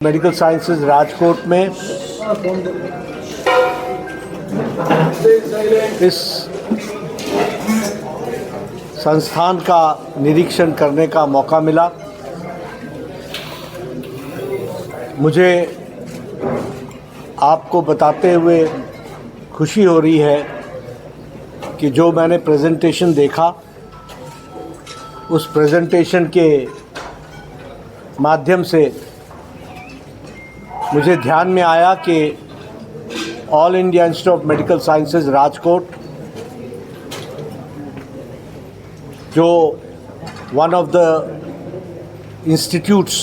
Medical sciences Rajkot में इस संस्थान का निरीक्षण करने का मौका मिला। मुझे आपको बताते हुए खुशी हो रही है कि जो मैंने प्रेजेंटेशन देखा उस प्रेजेंटेशन के माध्यम से मुझे ध्यान में आया कि all India institute of medical sciences Rajkot जो one of the institutes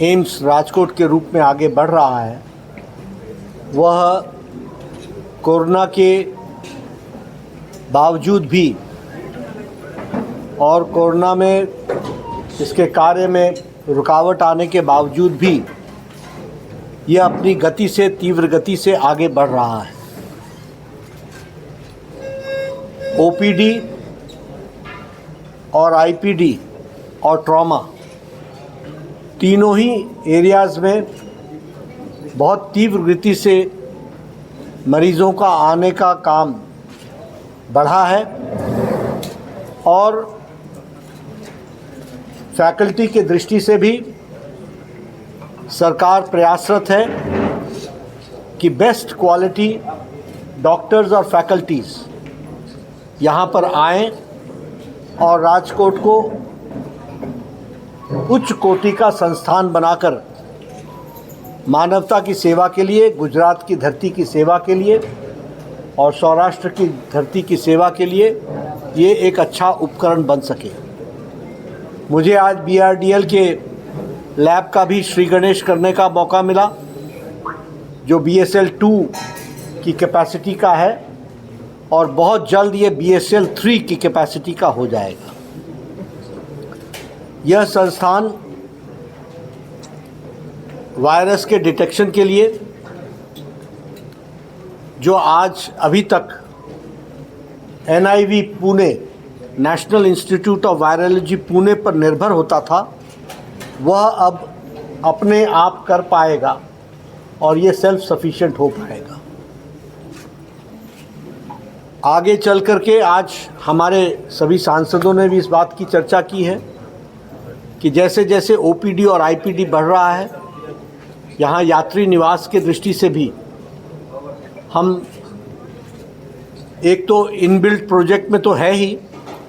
AIIMS Rajkot के रूप में आगे बढ़ रहा है, वह कोरोना के बावजूद भी और कोरोना में इसके कार्य में रुकावट आने के बावजूद भी यह अपनी गति से, तीव्र गति से आगे बढ़ रहा है। ओपीडी और आईपीडी और ट्रॉमा तीनों ही एरियाज़ में बहुत तीव्र गति से मरीज़ों का आने का काम बढ़ा है और फैकल्टी की दृष्टि से भी सरकार प्रयासरत है कि बेस्ट क्वालिटी डॉक्टर्स और फैकल्टीज़ यहाँ पर आएं और राजकोट को उच्च कोटि का संस्थान बनाकर मानवता की सेवा के लिए, गुजरात की धरती की सेवा के लिए और सौराष्ट्र की धरती की सेवा के लिए ये एक अच्छा उपकरण बन सके। मुझे आज BRDL के लैब का भी श्री गणेश करने का मौका मिला, जो BSL-2 की कैपेसिटी का है और बहुत जल्द ये BSL-3 की कैपेसिटी का हो जाएगा। यह संस्थान वायरस के डिटेक्शन के लिए, जो आज अभी तक NIV Pune, national institute of virology Pune पर निर्भर होता था, वह अब अपने आप कर पाएगा और ये सेल्फ सफिशिएंट हो पाएगा। आगे चल कर के आज हमारे सभी सांसदों ने भी इस बात की चर्चा की है कि जैसे जैसे OPD और IPD बढ़ रहा है, यहाँ यात्री निवास के दृष्टि से भी हम एक तो इनबिल्ट प्रोजेक्ट में तो है ही,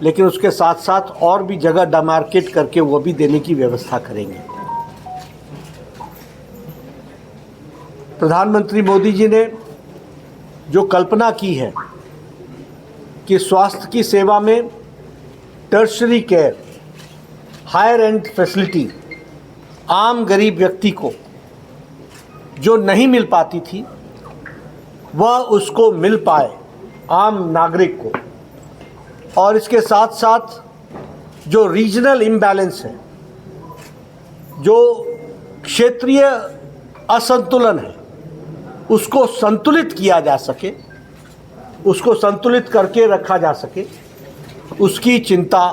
लेकिन उसके साथ साथ और भी जगह डिमार्केट करके वो भी देने की व्यवस्था करेंगे। प्रधानमंत्री मोदी जी ने जो कल्पना की है कि स्वास्थ्य की सेवा में tertiary care, higher end facility आम गरीब व्यक्ति को जो नहीं मिल पाती थी, वह उसको मिल पाए, आम नागरिक को। और इसके साथ साथ जो रीजनल इम्बैलेंस है, जो क्षेत्रीय असंतुलन है, उसको संतुलित किया जा सके, उसको संतुलित करके रखा जा सके, उसकी चिंता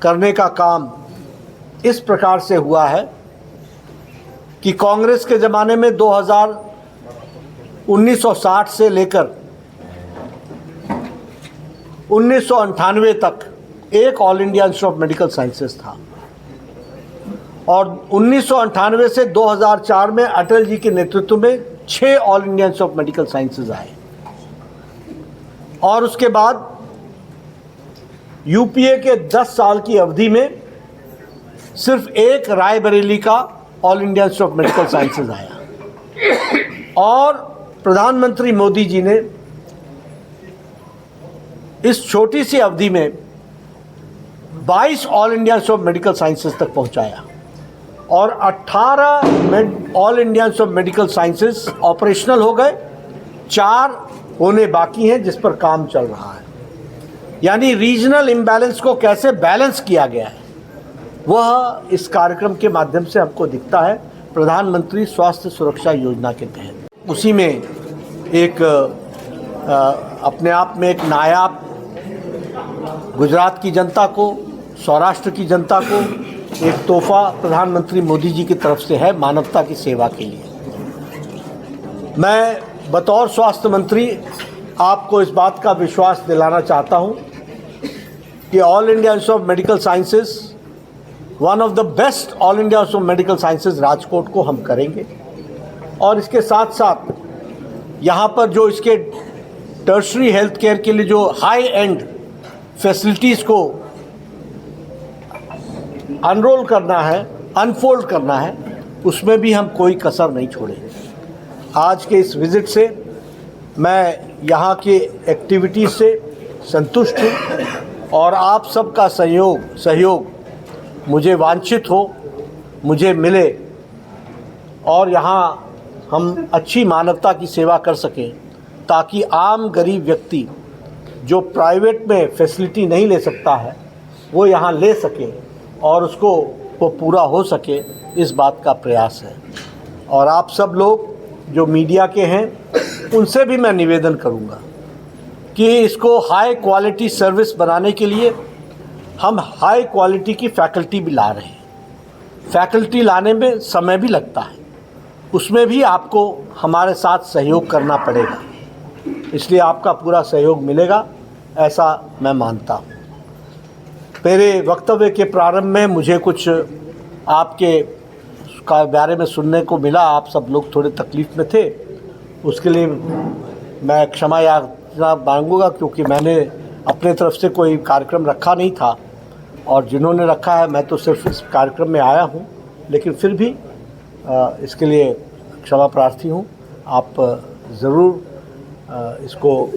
करने का काम इस प्रकार से हुआ है कि कांग्रेस के ज़माने में 1960 से लेकर 1998 तक एक all India institute of medical sciences था और 1998 से 2004 में अटल जी के नेतृत्व में 6 all India institute of medical sciences आए और उसके बाद यूपीए के 10 साल की अवधि में सिर्फ एक रायबरेली का all India institute of medical sciences आया और प्रधानमंत्री मोदी जी ने इस छोटी सी अवधि में 22 all India institute of medical sciences तक पहुंचाया और 18 all India institute of medical sciences operational हो गए, 4 होने बाकी हैं जिस पर काम चल रहा है। यानी रीजनल इम्बैलेंस को कैसे बैलेंस किया गया है, वह इस कार्यक्रम के माध्यम से हमको दिखता है, प्रधानमंत्री स्वास्थ्य सुरक्षा योजना के तहत। उसी में एक अपने आप में एक नायाब गुजरात की जनता को, सौराष्ट्र की जनता को एक तोहफा प्रधानमंत्री मोदी जी की तरफ से है मानवता की सेवा के लिए। मैं बतौर स्वास्थ्य मंत्री आपको इस बात का विश्वास दिलाना चाहता हूं कि all India institute of medical sciences, one of the best all India institute of medical sciences Rajkot को हम करेंगे। और इसके साथ साथ यहाँ पर जो इसके टर्शरी हेल्थ केयर के लिए जो हाई एंड फैसिलिटीज़ को अनरोल करना है, अनफोल्ड करना है, उसमें भी हम कोई कसर नहीं छोड़ेंगे। आज के इस विज़िट से मैं यहाँ की एक्टिविटीज़ से संतुष्ट हूँ और आप सबका सहयोग मुझे वांछित हो, मुझे मिले और यहाँ हम अच्छी मानवता की सेवा कर सकें, ताकि आम गरीब व्यक्ति जो प्राइवेट में फैसिलिटी नहीं ले सकता है वो यहाँ ले सके और उसको वो पूरा हो सके, इस बात का प्रयास है। और आप सब लोग जो मीडिया के हैं उनसे भी मैं निवेदन करूँगा कि इसको हाई क्वालिटी सर्विस बनाने के लिए हम हाई क्वालिटी की फैकल्टी भी ला रहे हैं। फैकल्टी लाने में समय भी लगता है, उसमें भी आपको हमारे साथ सहयोग करना पड़ेगा, इसलिए आपका पूरा सहयोग मिलेगा, ऐसा मैं मानता हूँ। मेरे वक्तव्य के प्रारंभ में मुझे कुछ आपके का बारे में सुनने को मिला। आप सब लोग थोड़े तकलीफ़ में थे, उसके लिए मैं क्षमा याचना मांगूंगा, क्योंकि मैंने अपने तरफ से कोई कार्यक्रम रखा नहीं था और जिन्होंने रखा है मैं तो सिर्फ इस कार्यक्रम में आया हूँ, लेकिन फिर भी इसके लिए क्षमा प्रार्थी हूँ। आप ज़रूर इसको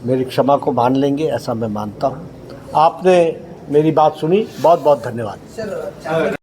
मेरी क्षमा को मान लेंगे, ऐसा मैं मानता हूँ। आपने मेरी बात सुनी, बहुत बहुत धन्यवाद।